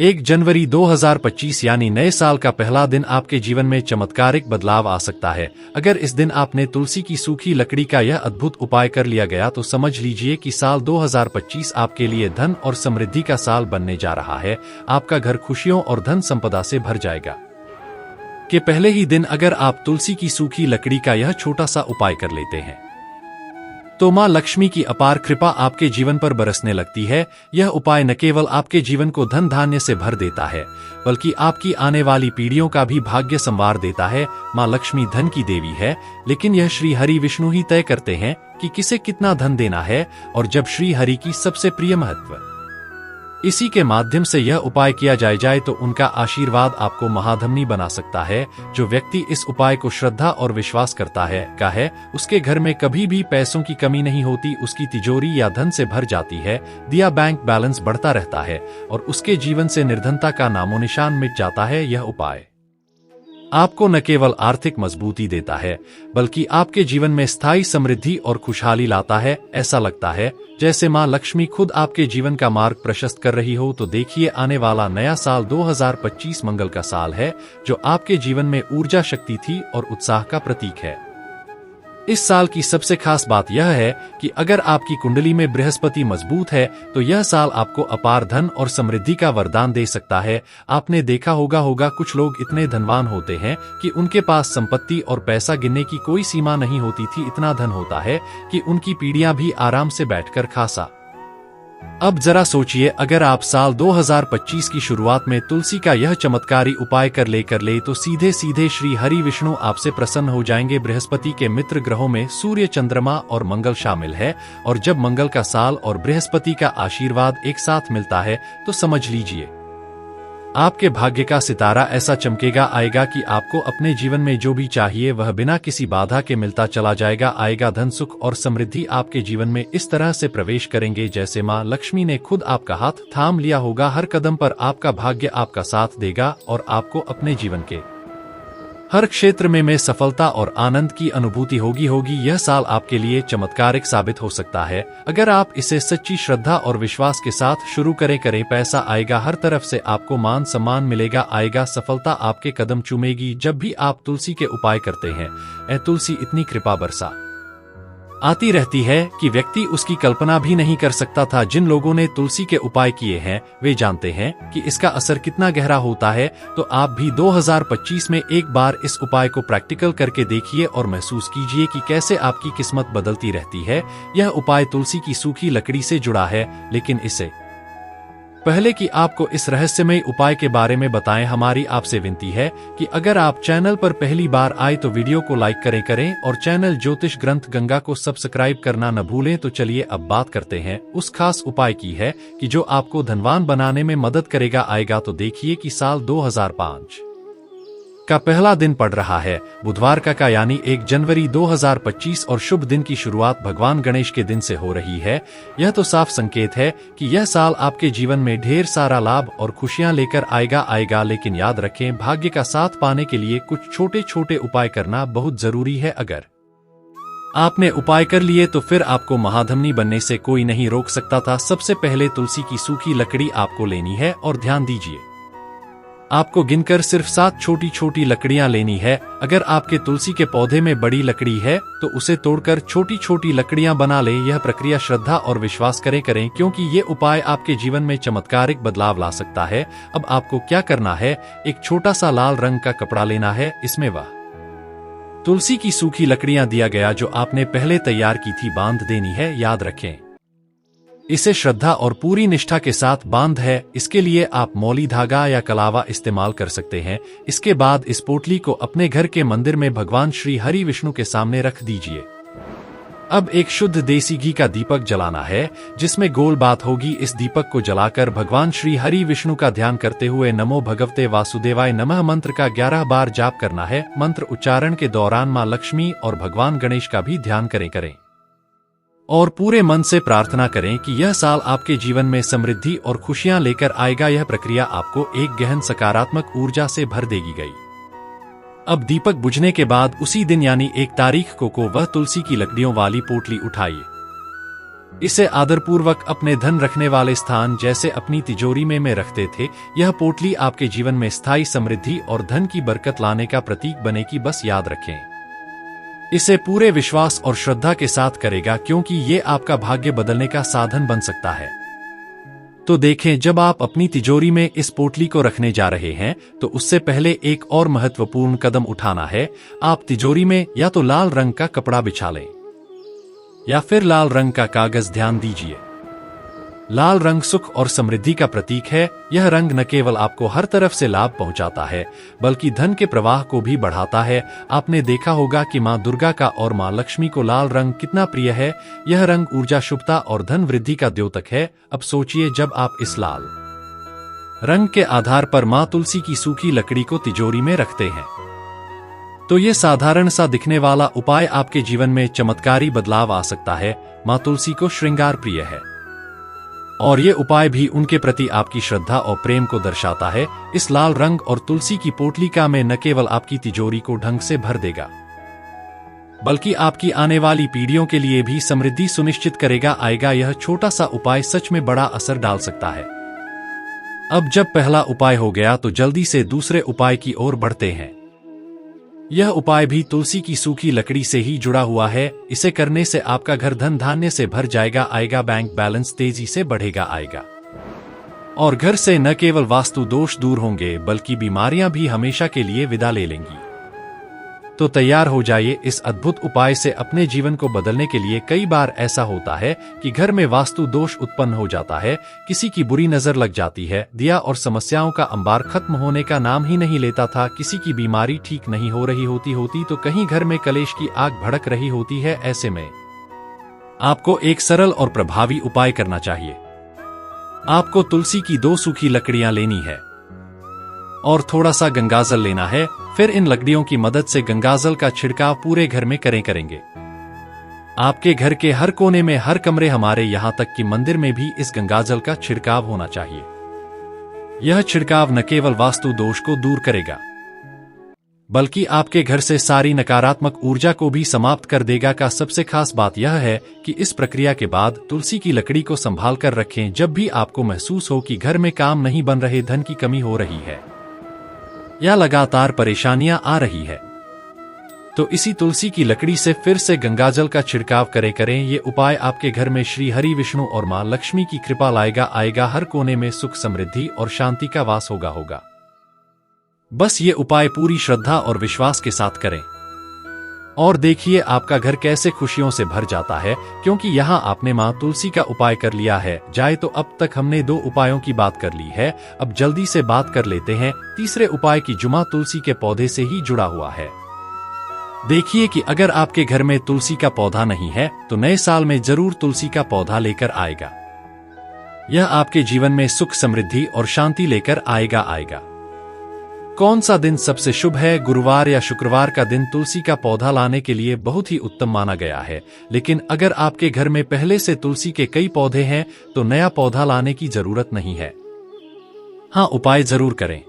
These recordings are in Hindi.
1 जनवरी 2025 यानी नए साल का पहला दिन आपके जीवन में चमत्कारिक बदलाव आ सकता है। अगर इस दिन आपने तुलसी की सूखी लकड़ी का यह अद्भुत उपाय कर लिया गया तो समझ लीजिए कि साल 2025 आपके लिए धन और समृद्धि का साल बनने जा रहा है। आपका घर खुशियों और धन संपदा से भर जाएगा। के पहले ही दिन अगर आप तुलसी की सूखी लकड़ी का यह छोटा सा उपाय कर लेते हैं तो मां लक्ष्मी की अपार कृपा आपके जीवन पर बरसने लगती है। यह उपाय न केवल आपके जीवन को धन धान्य से भर देता है बल्कि आपकी आने वाली पीढ़ियों का भी भाग्य संवार देता है। मां लक्ष्मी धन की देवी है, लेकिन यह श्री हरि विष्णु ही तय करते हैं कि किसे कितना धन देना है और जब श्री हरि की सबसे प्रिय महत्व इसी के माध्यम से यह उपाय किया जाए तो उनका आशीर्वाद आपको महाधनी बना सकता है। जो व्यक्ति इस उपाय को श्रद्धा और विश्वास करता है उसके घर में कभी भी पैसों की कमी नहीं होती, उसकी तिजोरी या धन से भर जाती है, दिया बैंक बैलेंस बढ़ता रहता है और उसके जीवन से निर्धनता का नामोनिशान मिट जाता है। यह उपाय आपको न केवल आर्थिक मजबूती देता है बल्कि आपके जीवन में स्थायी समृद्धि और खुशहाली लाता है। ऐसा लगता है जैसे मां लक्ष्मी खुद आपके जीवन का मार्ग प्रशस्त कर रही हो। तो देखिए, आने वाला नया साल 2025 मंगल का साल है, जो आपके जीवन में ऊर्जा, शक्ति थी और उत्साह का प्रतीक है। इस साल की सबसे खास बात यह है कि अगर आपकी कुंडली में बृहस्पति मजबूत है तो यह साल आपको अपार धन और समृद्धि का वरदान दे सकता है। आपने देखा होगा कुछ लोग इतने धनवान होते हैं कि उनके पास संपत्ति और पैसा गिनने की कोई सीमा नहीं होती थी। इतना धन होता है कि उनकी पीढ़ियां भी आराम से बैठकर खा सा। अब जरा सोचिए, अगर आप साल 2025 की शुरुआत में तुलसी का यह चमत्कारी उपाय कर ले तो सीधे सीधे श्री हरि विष्णु आपसे प्रसन्न हो जाएंगे। बृहस्पति के मित्र ग्रहों में सूर्य, चंद्रमा और मंगल शामिल है और जब मंगल का साल और बृहस्पति का आशीर्वाद एक साथ मिलता है तो समझ लीजिए आपके भाग्य का सितारा ऐसा चमकेगा आएगा कि आपको अपने जीवन में जो भी चाहिए वह बिना किसी बाधा के मिलता चला जाएगा। आएगा धन, सुख और समृद्धि आपके जीवन में इस तरह से प्रवेश करेंगे जैसे मां लक्ष्मी ने खुद आपका हाथ थाम लिया होगा। हर कदम पर आपका भाग्य आपका साथ देगा और आपको अपने जीवन के हर क्षेत्र में सफलता और आनंद की अनुभूति होगी। यह साल आपके लिए चमत्कारिक साबित हो सकता है अगर आप इसे सच्ची श्रद्धा और विश्वास के साथ शुरू करें। पैसा आएगा, हर तरफ से आपको मान सम्मान मिलेगा, आएगा सफलता आपके कदम चूमेगी। जब भी आप तुलसी के उपाय करते हैं, तुलसी इतनी कृपा बरसा आती रहती है कि व्यक्ति उसकी कल्पना भी नहीं कर सकता था। जिन लोगों ने तुलसी के उपाय किए हैं वे जानते हैं कि इसका असर कितना गहरा होता है। तो आप भी 2025 में एक बार इस उपाय को प्रैक्टिकल करके देखिए और महसूस कीजिए कि कैसे आपकी किस्मत बदलती रहती है। यह उपाय तुलसी की सूखी लकड़ी से जुड़ा है, लेकिन इससे पहले कि आपको इस रहस्यमय उपाय के बारे में बताएं, हमारी आपसे विनती है कि अगर आप चैनल पर पहली बार आए तो वीडियो को लाइक करें और चैनल ज्योतिष ग्रंथ गंगा को सब्सक्राइब करना न भूलें। तो चलिए अब बात करते हैं उस खास उपाय की है कि जो आपको धनवान बनाने में मदद करेगा। आएगा तो देखिए कि साल 2005 का पहला दिन पड़ रहा है बुधवार का यानी 1 जनवरी 2025 और शुभ दिन की शुरुआत भगवान गणेश के दिन से हो रही है। यह तो साफ संकेत है कि यह साल आपके जीवन में ढेर सारा लाभ और खुशियां लेकर आएगा। लेकिन याद रखें, भाग्य का साथ पाने के लिए कुछ छोटे छोटे उपाय करना बहुत जरूरी है। अगर आपने उपाय कर लिए तो फिर आपको महाधनी बनने से कोई नहीं रोक सकता था। सबसे पहले तुलसी की सूखी लकड़ी आपको लेनी है और ध्यान दीजिए, आपको गिनकर सिर्फ 7 छोटी छोटी लकड़ियां लेनी है। अगर आपके तुलसी के पौधे में बड़ी लकड़ी है तो उसे तोड़कर छोटी छोटी लकड़ियां बना ले। यह प्रक्रिया श्रद्धा और विश्वास करें क्योंकि ये उपाय आपके जीवन में चमत्कारिक बदलाव ला सकता है। अब आपको क्या करना है, एक छोटा सा लाल रंग का कपड़ा लेना है, इसमें वह तुलसी की सूखी लकड़ियां दिया गया जो आपने पहले तैयार की थी बांध देनी है। याद रखें, इसे श्रद्धा और पूरी निष्ठा के साथ बांध है। इसके लिए आप मौली धागा या कलावा इस्तेमाल कर सकते हैं। इसके बाद इस पोटली को अपने घर के मंदिर में भगवान श्री हरि विष्णु के सामने रख दीजिए। अब एक शुद्ध देसी घी का दीपक जलाना है जिसमें गोल बात होगी। इस दीपक को जलाकर भगवान श्री हरि विष्णु का ध्यान करते हुए नमो भगवते वासुदेवाय नमः मंत्र का 11 बार जाप करना है। मंत्र उच्चारण के दौरान मां लक्ष्मी और भगवान गणेश का भी ध्यान करें और पूरे मन से प्रार्थना करें कि यह साल आपके जीवन में समृद्धि और खुशियां लेकर आएगा। यह प्रक्रिया आपको एक गहन सकारात्मक ऊर्जा से भर देगी गई। अब दीपक बुझने के बाद उसी दिन यानी 1 तारीख को वह तुलसी की लकड़ियों वाली पोटली उठाइए। इसे आदरपूर्वक अपने धन रखने वाले स्थान जैसे अपनी तिजोरी में रखते थे। यह पोटली आपके जीवन में स्थायी समृद्धि और धन की बरकत लाने का प्रतीक बनेगी, बस याद रखें। इसे पूरे विश्वास और श्रद्धा के साथ करेगा, क्योंकि ये आपका भाग्य बदलने का साधन बन सकता है। तो देखें, जब आप अपनी तिजोरी में इस पोटली को रखने जा रहे हैं तो उससे पहले एक और महत्वपूर्ण कदम उठाना है। आप तिजोरी में या तो लाल रंग का कपड़ा बिछा लें या फिर लाल रंग का कागज। ध्यान दीजिए, लाल रंग सुख और समृद्धि का प्रतीक है। यह रंग न केवल आपको हर तरफ से लाभ पहुंचाता है, बल्कि धन के प्रवाह को भी बढ़ाता है। आपने देखा होगा कि मां दुर्गा का और मां लक्ष्मी को लाल रंग कितना प्रिय है। यह रंग ऊर्जा, शुभता और धन वृद्धि का द्योतक है। अब सोचिए, जब आप इस लाल रंग के आधार पर मां तुलसी की सूखी लकड़ी को तिजोरी में रखते हैं, तो ये साधारण सा दिखने वाला उपाय आपके जीवन में चमत्कारी बदलाव आ सकता है। मां तुलसी को श्रृंगार प्रिय है और ये उपाय भी उनके प्रति आपकी श्रद्धा और प्रेम को दर्शाता है। इस लाल रंग और तुलसी की पोटली का में न केवल आपकी तिजोरी को ढंग से भर देगा, बल्कि आपकी आने वाली पीढ़ियों के लिए भी समृद्धि सुनिश्चित करेगा। यह छोटा सा उपाय सच में बड़ा असर डाल सकता है। अब जब पहला उपाय हो गया तो जल्दी से दूसरे उपाय की ओर बढ़ते हैं। यह उपाय भी तुलसी की सूखी लकड़ी से ही जुड़ा हुआ है। इसे करने से आपका घर धन धान्य से भर जाएगा, बैंक बैलेंस तेजी से बढ़ेगा और घर से न केवल वास्तु दोष दूर होंगे, बल्कि बीमारियां भी हमेशा के लिए विदा ले लेंगी। तो तैयार हो जाइए इस अद्भुत उपाय से अपने जीवन को बदलने के लिए। कई बार ऐसा होता है कि घर में वास्तु दोष उत्पन्न हो जाता है, किसी की बुरी नजर लग जाती है, दिया और समस्याओं का अंबार खत्म होने का नाम ही नहीं लेता था, किसी की बीमारी ठीक नहीं हो रही होती तो कहीं घर में कलेश की आग भड़क रही होती है। ऐसे में आपको एक सरल और प्रभावी उपाय करना चाहिए। आपको तुलसी की 2 सूखी लकड़ियां लेनी है और थोड़ा सा गंगाजल लेना है। फिर इन लकड़ियों की मदद से गंगाजल का छिड़काव पूरे घर में करेंगे। आपके घर के हर कोने में, हर कमरे, हमारे यहाँ तक कि मंदिर में भी इस गंगाजल का छिड़काव होना चाहिए। यह छिड़काव न केवल वास्तु दोष को दूर करेगा, बल्कि आपके घर से सारी नकारात्मक ऊर्जा को भी समाप्त कर देगा। का सबसे खास बात यह है कि इस प्रक्रिया के बाद तुलसी की लकड़ी को संभाल कर रखें। जब भी आपको महसूस हो कि घर में काम नहीं बन रहे, धन की कमी हो रही है या लगातार परेशानियां आ रही है, तो इसी तुलसी की लकड़ी से फिर से गंगाजल का छिड़काव करें। ये उपाय आपके घर में श्री हरि विष्णु और मां लक्ष्मी की कृपा लाएगा। हर कोने में सुख, समृद्धि और शांति का वास होगा। बस ये उपाय पूरी श्रद्धा और विश्वास के साथ करें और देखिए आपका घर कैसे खुशियों से भर जाता है, क्योंकि यहाँ आपने मां तुलसी का उपाय कर लिया है। तो अब तक हमने 2 उपायों की बात कर ली है। अब जल्दी से बात कर लेते हैं तीसरे उपाय की, जो मां तुलसी के पौधे से ही जुड़ा हुआ है। देखिए कि अगर आपके घर में तुलसी का पौधा नहीं है तो नए साल में जरूर तुलसी का पौधा लेकर आएगा। यह आपके जीवन में सुख, समृद्धि और शांति लेकर आएगा। कौन सा दिन सबसे शुभ है? गुरुवार या शुक्रवार का दिन तुलसी का पौधा लाने के लिए बहुत ही उत्तम माना गया है। लेकिन अगर आपके घर में पहले से तुलसी के कई पौधे हैं तो नया पौधा लाने की जरूरत नहीं है। हाँ, उपाय जरूर करें।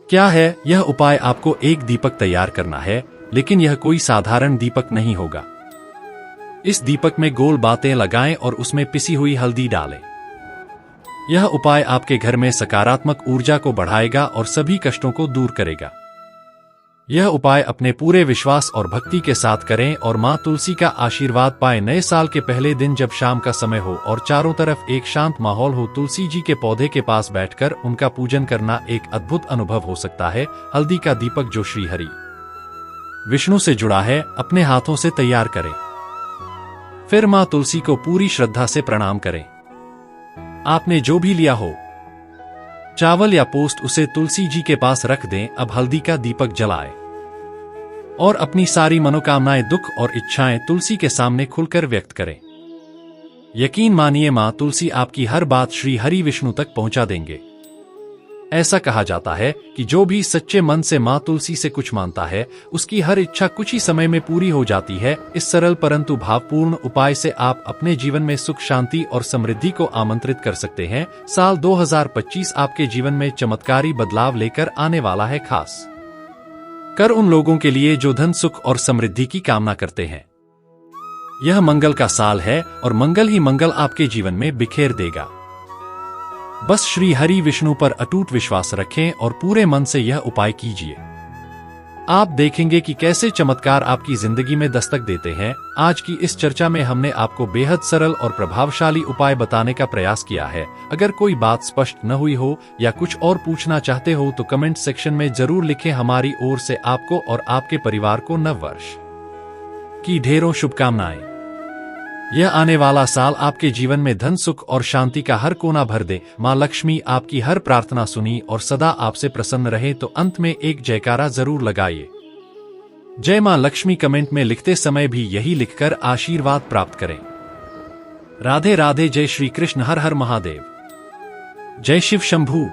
क्या है यह उपाय? आपको एक दीपक तैयार करना है, लेकिन यह कोई साधारण दीपक नहीं होगा। इस दीपक में गोल बातें लगाएं और उसमें पिसी हुई हल्दी डालें। यह उपाय आपके घर में सकारात्मक ऊर्जा को बढ़ाएगा और सभी कष्टों को दूर करेगा। यह उपाय अपने पूरे विश्वास और भक्ति के साथ करें और मां तुलसी का आशीर्वाद पाएं। नए साल के पहले दिन जब शाम का समय हो और चारों तरफ एक शांत माहौल हो, तुलसी जी के पौधे के पास बैठकर उनका पूजन करना एक अद्भुत अनुभव हो सकता है। हल्दी का दीपक जो श्री हरि विष्णु से जुड़ा है, अपने हाथों से तैयार करें। फिर मां तुलसी को पूरी श्रद्धा से प्रणाम करें। आपने जो भी लिया हो, चावल या पोस्ट, उसे तुलसी जी के पास रख दें। अब हल्दी का दीपक जलाएं और अपनी सारी मनोकामनाएं, दुख और इच्छाएं तुलसी के सामने खुलकर व्यक्त करें। यकीन मानिए मां तुलसी आपकी हर बात श्री हरि विष्णु तक पहुंचा देंगे। ऐसा कहा जाता है कि जो भी सच्चे मन से मां तुलसी से कुछ मांगता है, उसकी हर इच्छा कुछ ही समय में पूरी हो जाती है। इस सरल परंतु भावपूर्ण उपाय से आप अपने जीवन में सुख, शांति और समृद्धि को आमंत्रित कर सकते हैं। साल 2025 आपके जीवन में चमत्कारी बदलाव लेकर आने वाला है, खास कर उन लोगों के लिए जो धन, सुख और समृद्धि की कामना करते हैं। यह मंगल का साल है और मंगल ही मंगल आपके जीवन में बिखेर देगा। बस श्री हरि विष्णु पर अटूट विश्वास रखें और पूरे मन से यह उपाय कीजिए। आप देखेंगे कि कैसे चमत्कार आपकी जिंदगी में दस्तक देते हैं। आज की इस चर्चा में हमने आपको बेहद सरल और प्रभावशाली उपाय बताने का प्रयास किया है। अगर कोई बात स्पष्ट न हुई हो या कुछ और पूछना चाहते हो तो कमेंट सेक्शन में जरूर लिखें। हमारी ओर से आपको और आपके परिवार को नव वर्ष की ढेरों शुभकामनाएं। यह आने वाला साल आपके जीवन में धन, सुख और शांति का हर कोना भर दे। माँ लक्ष्मी आपकी हर प्रार्थना सुनी और सदा आपसे प्रसन्न रहे। तो अंत में एक जयकारा जरूर लगाइए। जय माँ लक्ष्मी कमेंट में लिखते समय भी यही लिखकर आशीर्वाद प्राप्त करें। राधे राधे। जय श्री कृष्ण। हर हर महादेव। जय शिव शंभू।